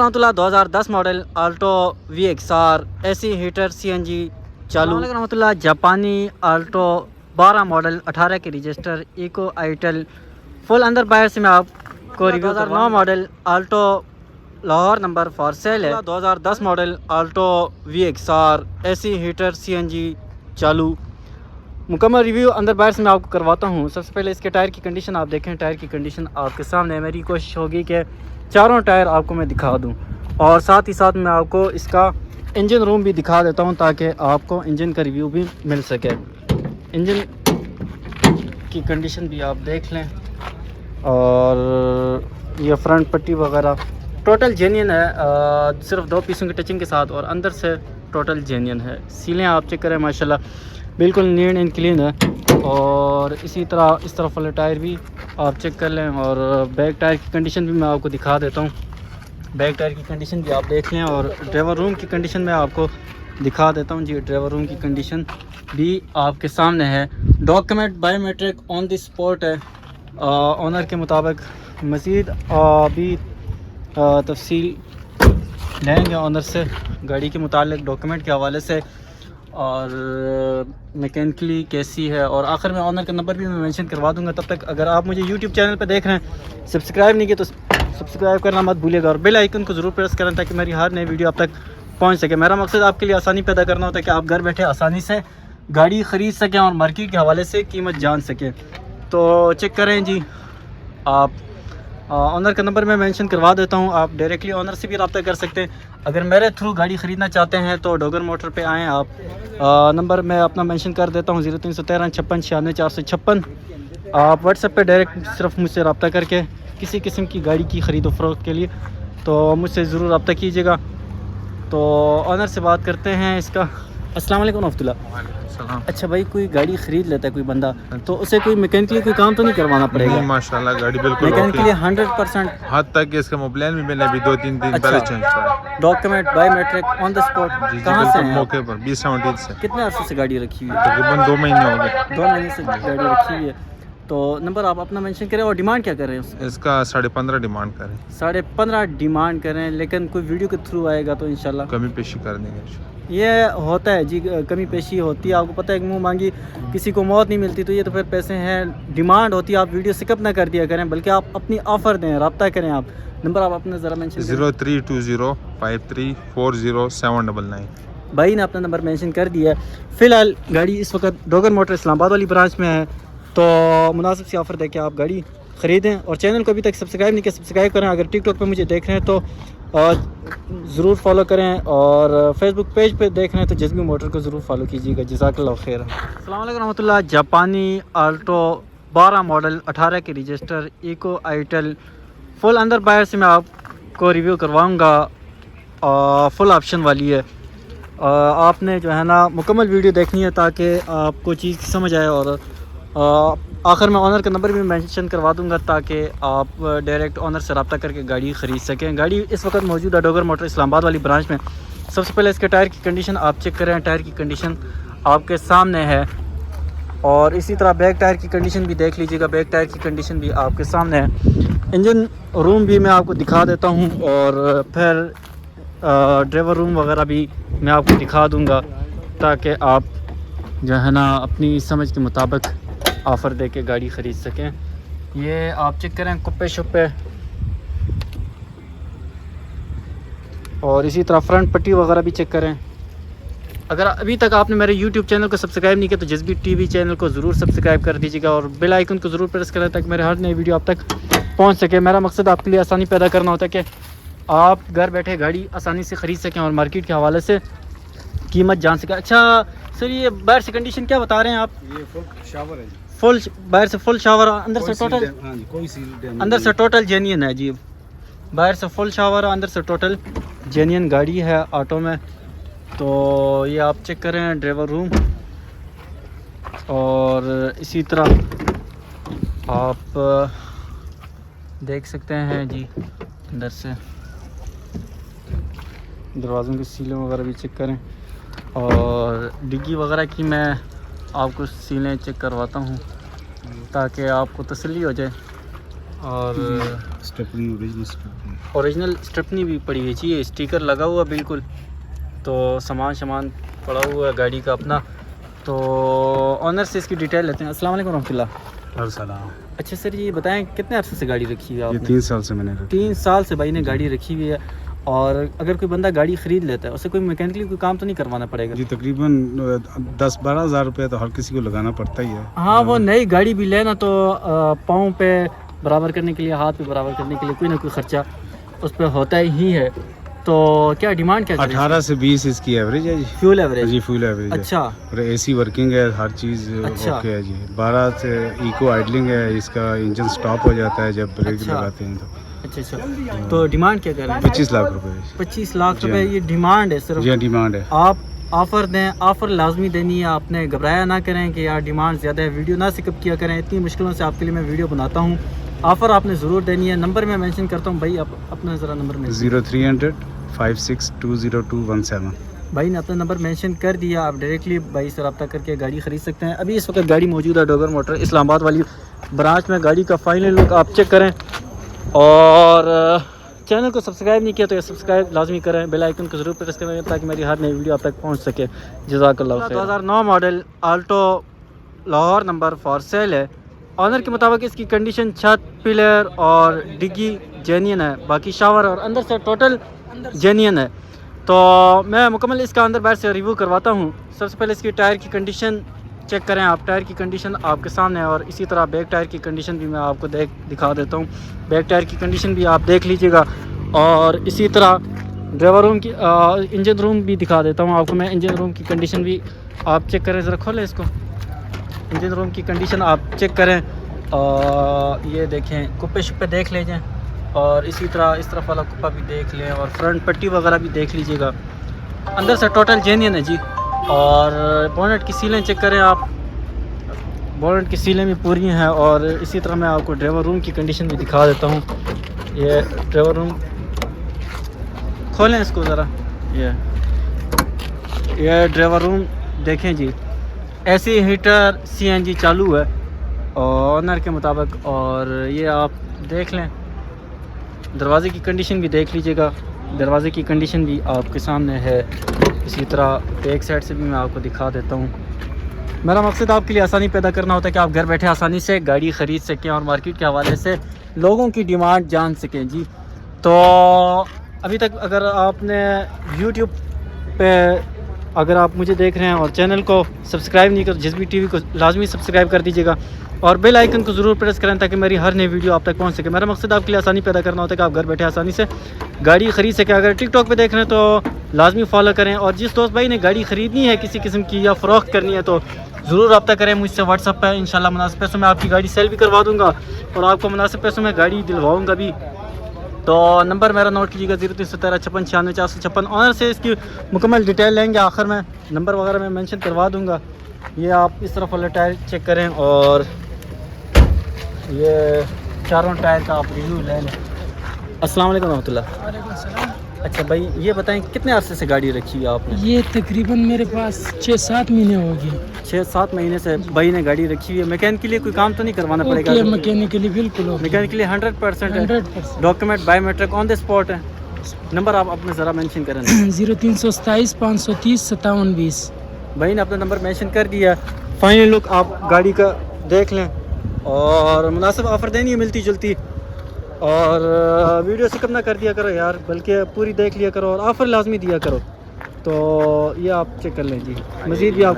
रहमतुल्लाह 2010 model Alto VXR AC heater CNG चालू रहमतुल्लाह जापानी आल्टो 12 मॉडल 18 के रजिस्टर इको आइटल फुल अंदर बाहर से मैं आपको review 2009 model Alto Lahore number for sale है। 2010 model Alto VXR AC heater CNG चालू मुकम्मल रिव्यू अंदर बाहर से मैं आपको करवाता हूँ। सबसे पहले इसके टायर की कंडीशन आप देखें, टायर की कंडीशन आपके सामने है। मेरी कोशिश होगी कि चारों टायर आपको मैं दिखा दूं और साथ ही साथ मैं आपको इसका इंजन रूम भी दिखा देता हूं ताकि आपको इंजन का रिव्यू भी मिल सके। इंजन की कंडीशन भी आप देख लें और ये फ्रंट पट्टी वगैरह टोटल जेन्युइन है, सिर्फ 2 पीसों की टचिंग के साथ और अंदर से टोटल जेन्युइन है। सीलें आप चेक करें माशाल्लाह बिल्कुल नीट एंड क्लीन है। और इसी तरह इस तरफ वाले टायर भी आप चेक कर लें और बैक टायर की कंडीशन भी मैं आपको दिखा देता हूँ। बैक टायर की कंडीशन भी आप देख लें और ड्राइवर रूम की कंडीशन मैं आपको दिखा देता हूँ। जी ड्राइवर रूम की कंडीशन भी आपके सामने है। Document biometric on the spot है। ऑनर के मुताबिक मज़ीद भी तफसील लेंगे ऑनर से गाड़ी के मुतालिक डॉक्यूमेंट के हवाले से और मैकेनिकली कैसी है। और आखिर में ऑनर का नंबर भी मैं मेंशन करवा दूंगा। तब तक अगर आप मुझे यूट्यूब चैनल पर देख रहे हैं, सब्सक्राइब नहीं किया तो सब्सक्राइब करना मत भूलिएगा और बेल आइकन को ज़रूर प्रेस करें ताकि मेरी हर नई वीडियो आप तक पहुंच सके। मेरा मकसद आपके लिए आसानी पैदा करना होता है कि आप घर बैठे आसानी से गाड़ी ख़रीद सकें और मार्केट के हवाले से कीमत जान सकें। तो चेक करें जी, आप ऑनर का नंबर मैं मेंशन करवा देता हूं। आप डायरेक्टली ऑनर से भी रब्ता कर सकते हैं। अगर मेरे थ्रू गाड़ी ख़रीदना चाहते हैं तो डोगर मोटर पे आएँ आप। नंबर मैं अपना मेंशन कर देता हूं 0313 56 96 456। आप व्हाट्सएप पे डायरेक्ट सिर्फ मुझसे रब्ता करके किसी किस्म की गाड़ी की ख़रीदो फ़रोख्त के लिए तो मुझसे ज़रूर रब्ता कीजिएगा। तो ऑनर से बात करते हैं इसका। अस्सलाम वालेकुम रहमतुल्लाह। अच्छा भाई, कोई गाड़ी ख़रीद लेता है कोई बंदा तो उसे कोई मैकेनिकली कोई काम तो नहीं करवाना पड़ेगा? नहीं माशाल्लाह गाड़ी बिल्कुल मैकेनिकली 100% हद तक इसका मोबाइल भी मैंने अभी 2-3 दिन पहले चेंज किया। Document biometric on the spot. कहाँ से हैं? मौके पर 2017 से। कितने अर्से से गाड़ी रखी हुई है? तकरीबन 2 महीने हो गए। 2 महीने से गाड़ी रखी हुई है। तो नंबर आप अपना मेंशन करें और डिमांड क्या कर रहे हैं उससे? इसका 15.5 डिमांड करें। 15.5 डिमांड करें, लेकिन कोई वीडियो के थ्रू आएगा तो इंशाल्लाह कमी पेशी कर देंगे। ये होता है जी, कमी पेशी होती है। आपको पता है कि मुँह मांगी किसी को मौत नहीं मिलती, तो ये तो फिर पैसे हैं। डिमांड होती है, आप वीडियो स्किप ना कर दिया करें बल्कि आप अपनी ऑफ़र दें, रब्ता करें आप। नंबर आप अपना ज़रा मेंशन 0320 5340 भाई ने अपना नंबर मेंशन कर दिया है। फ़िलहाल गाड़ी इस वक्त डोगर मोटर इस्लामाबाद वाली ब्रांच में है, तो मुनासिब सी ऑफ़र दे के आप गाड़ी ख़रीदें। और चैनल को अभी तक सब्सक्राइब नहीं किया, सब्सक्राइब करें। अगर टिकटॉक पे मुझे देख रहे हैं तो ज़रूर फॉलो करें और फेसबुक पेज पे देख रहे हैं तो जज़्बी मोटर को ज़रूर फॉलो कीजिएगा। जज़ाकल्लाह खैर। अस्सलाम वालेकुम रहमतुल्लाह। जापानी आल्टो 12 मॉडल 18 के रजिस्टर इको आइटल फुल अंदर बाहर से मैं आपको रिव्यू करवाऊँगा। फुल ऑप्शन वाली है। आपने जो है ना मुकम्मल वीडियो देखनी है ताकि आपको चीज़ समझ आए और आखिर में ऑनर का नंबर भी मेंशन करवा दूंगा ताकि आप डायरेक्ट ऑनर से रब्ता करके गाड़ी ख़रीद सकें। गाड़ी इस वक्त मौजूद है डोगर मोटर इस्लामाबाद वाली ब्रांच में। सबसे पहले इसके टायर की कंडीशन आप चेक करें। टायर की कंडीशन आपके सामने है और इसी तरह बैक टायर की कंडीशन भी देख लीजिएगा। बैक टायर की कंडीशन भी आपके सामने है। इंजन रूम भी मैं आपको दिखा देता हूँ और फिर ड्राइवर रूम वगैरह भी मैं आपको दिखा दूँगा ताकि आप जो है ना अपनी समझ के मुताबिक ऑफ़र दे के गाड़ी ख़रीद सकें। ये आप चेक करें कुप्पे शुप्पे और इसी तरह फ्रंट पट्टी वगैरह भी चेक करें। अगर अभी तक आपने मेरे YouTube चैनल को सब्सक्राइब नहीं किया तो जज़्बी TV चैनल को ज़रूर सब्सक्राइब कर दीजिएगा और बेल आइकन को ज़रूर प्रेस करें ताकि मेरे हर नई वीडियो आप तक पहुंच सके। मेरा मकसद आपके लिए आसानी पैदा करना होता है कि आप घर बैठे गाड़ी आसानी से ख़रीद सकें और मार्केट के हवाले से कीमत जान सकें। अच्छा सर, ये बाहर से कंडीशन क्या बता रहे हैं आप? ये फुल शावर है जी। फुल बाहर से फुल शावर, अंदर से टोटल कोई सील अंदर से टोटल जेन्युइन है जी। बाहर से फुल शावर, अंदर से टोटल जेन्युइन गाड़ी है ऑटो में। तो ये आप चेक करें ड्राइवर रूम और इसी तरह आप देख सकते हैं जी अंदर से दरवाज़ों की सीलें वगैरह भी चेक करें और डिग्गी वगैरह की मैं आपको सीलें चेक करवाता हूँ ताकि आपको तसल्ली हो जाए। और स्टेपनी ओरिजिनल स्टेपनी اوریجنل اسٹیپنی بھی پڑی ہوئی چاہیے, اسٹیکر لگا ہوا بالکل. تو سامان پڑا ہوا ہے گاڑی کا اپنا. تو آنر سے اس کی ڈیٹیل لیتے ہیں. السلام علیکم ورحمۃ اللہ. السلام. اچھا سر, یہ بتائیں کتنے عرصے سے گاڑی رکھی ہوئی ہے آپ یہ نے؟ 3 سال سے میں نے 3 سال سے بھائی نے گاڑی رکھی ہوئی ہے. اور اگر کوئی بندہ گاڑی خرید لیتا ہے اسے کوئی میکینکلی کوئی کام تو نہیں کروانا پڑے گا؟ جی تقریباً 10-12 ہزار روپے تو ہر کسی کو لگانا پڑتا ہی ہے. ہاں, وہ نئی گاڑی بھی لینا تو پاؤں پہ برابر کرنے کے لیے, ہاتھ پہ برابر کرنے کے لیے کوئی نہ کوئی خرچہ اس پہ ہوتا ہی ہے. تو کیا ڈیمانڈ کیا 18 سے 20 اس کی ایوریج ہے جی. Fuel average? جی فیول ایوریج. اچھا. اور اے سی ورکنگ ہے, ہر چیز اوکے ہے جی. 12 سے ایکو آئیڈلنگ ہے, اس کا انجن سٹاپ ہو جاتا ہے جب بریک لگاتے ہیں تو. اچھا. تو ڈیمانڈ کیا کر رہے ہیں؟ 25 لاکھ روپے. 25 لاکھ روپے یہ ڈیمانڈ ہے صرف؟ جی ڈیمانڈ ہے. آپ آفر دیں, آفر لازمی دینی ہے. آپ نے گھبرایا نہ کریں کہ یار ڈیمانڈ زیادہ ہے, ویڈیو نہ سکپ کیا کریں. اتنی مشکلوں سے آپ کے لیے میں ویڈیو بناتا ہوں. آفر آپ نے ضرور دینی ہے. نمبر میں مینشن کرتا ہوں بھائی, آپ اپنا ذرا نمبر میں 0300 56 بھائی نے اپنا نمبر مینشن کر دیا. آپ ڈائریکٹلی بھائی سے رابطہ کر کے گاڑی خرید سکتے ہیں. ابھی اس وقت گاڑی موجود ہے ڈوگر موٹر اسلام آباد والی برانچ میں. گاڑی کا فائنل لک آپ چیک کریں, اور چینل کو سبسکرائب نہیں کیا تو یہ سبسکرائب لازمی کریں. بیل آئیکن کو ضرور پریس کریں تاکہ میری ہر نئی ویڈیو آپ تک پہنچ سکے. جزاک اللہ خیر. 2009 model Alto Lahore number for sale ہے. آنر کے مطابق اس کی کنڈیشن چھت, پلر اور ڈگی جینین ہے. باقی شاور اور اندر سے ٹوٹل جینین ہے. تو میں مکمل اس کا اندر باہر سے ریویو کرواتا ہوں. سب سے پہلے اس کی ٹائر کی کنڈیشن چیک کریں آپ. ٹائر کی کنڈیشن آپ کے سامنے ہے, اور اسی طرح بیک ٹائر کی کنڈیشن بھی میں آپ کو دکھا دیتا ہوں. بیک ٹائر کی کنڈیشن بھی آپ دیکھ لیجئے گا, اور اسی طرح ڈرائیور روم کی انجن روم بھی دکھا دیتا ہوں آپ کو میں. انجن روم کی کنڈیشن بھی آپ چیک کریں, ذرا کھولیں اس کو. انجن روم کی کنڈیشن آپ چیک کریں, اور یہ دیکھیں کپے شپے دیکھ لیجئیں, اور اسی طرح اس طرف والا کپا بھی دیکھ لیں, اور فرنٹ پٹی وغیرہ بھی دیکھ لیجئے گا. اندر سے ٹوٹل جینین ہے جی. اور بونٹ کی سیلیں چیک کریں آپ, بونٹ کی سیلیں بھی پوری ہیں. اور اسی طرح میں آپ کو ڈرائیور روم کی کنڈیشن بھی دکھا دیتا ہوں. یہ ڈرائیور روم کھولیں اس کو ذرا. یہ ڈرائیور روم دیکھیں جی, اے سی ہیٹر CNG چالو ہے آنر کے مطابق. اور یہ آپ دیکھ لیں, دروازے کی کنڈیشن بھی دیکھ لیجئے گا. دروازے کی کنڈیشن بھی آپ کے سامنے ہے. اسی طرح بیک سائڈ سے بھی میں آپ کو دکھا دیتا ہوں. میرا مقصد آپ کے لیے آسانی پیدا کرنا ہوتا ہے کہ آپ گھر بیٹھے آسانی سے گاڑی خرید سکیں, اور مارکیٹ کے حوالے سے لوگوں کی ڈیمانڈ جان سکیں جی. تو ابھی تک اگر آپ نے یوٹیوب پہ اگر آپ مجھے دیکھ رہے ہیں اور چینل کو سبسکرائب نہیں کر, جذبی ٹی وی کو لازمی سبسکرائب کر دیجیے گا, اور بیل آئیکن کو ضرور پریس کریں تاکہ میری ہر نئی ویڈیو آپ تک پہنچ سکے. میرا مقصد آپ کے لیے آسانی پیدا کرنا ہوتا ہے کہ آپ گھر بیٹھے آسانی سے گاڑی خرید سکیں. اگر ٹک ٹاک پہ دیکھ رہے ہیں تو لازمی فالو کریں, اور جس دوست بھائی نے گاڑی خریدنی ہے کسی قسم کی یا فروخت کرنی ہے تو ضرور رابطہ کریں مجھ سے واٹس ایپ پہ. انشاءاللہ مناسب پیسوں میں آپ کی گاڑی سیل بھی کروا دوں گا, اور آپ کو مناسب پیسوں میں گاڑی دلواؤں گا بھی. تو نمبر میرا نوٹ کیجیے گا 0317 56 96 456. آنر سے اس کی مکمل ڈیٹیل لیں گے, آخر میں نمبر وغیرہ میں مینشن کروا دوں گا. یہ آپ اس طرف والے ٹائر چیک کریں, اور یہ چاروں ٹائر کا آپ ریویو لے لیں. السلام علیکم ورحمۃ اللہ. وعلیکم السلام. اچھا بھائی یہ بتائیں کتنے عرصے سے گاڑی رکھی ہے آپ نے؟ یہ تقریباً میرے پاس 6-7 مہینے ہو گئے. 6-7 مہینے سے بھائی نے گاڑی رکھی ہوئی ہے. میکینک کے لیے کوئی کام تو نہیں کروانا پڑے گا؟ مکینیکلی بالکل میکینک کے لیے 100% ہے. 100%. Document biometric on the spot ہے. نمبر آپ اپنے ذرا مینشن کریں. 0327 530 57 20. بھائی نے اپنا نمبر مینشن کر دیا. فائنل لک آپ گاڑی کا دیکھ لیں, اور مناسب آفر دینی ہے ملتی جلتی. اور ویڈیو سکپ نہ کر دیا کرو یار, بلکہ پوری دیکھ لیا کرو, اور آفر لازمی دیا کرو. تو یہ آپ چیک کر لیں جی. مزید بھی آپ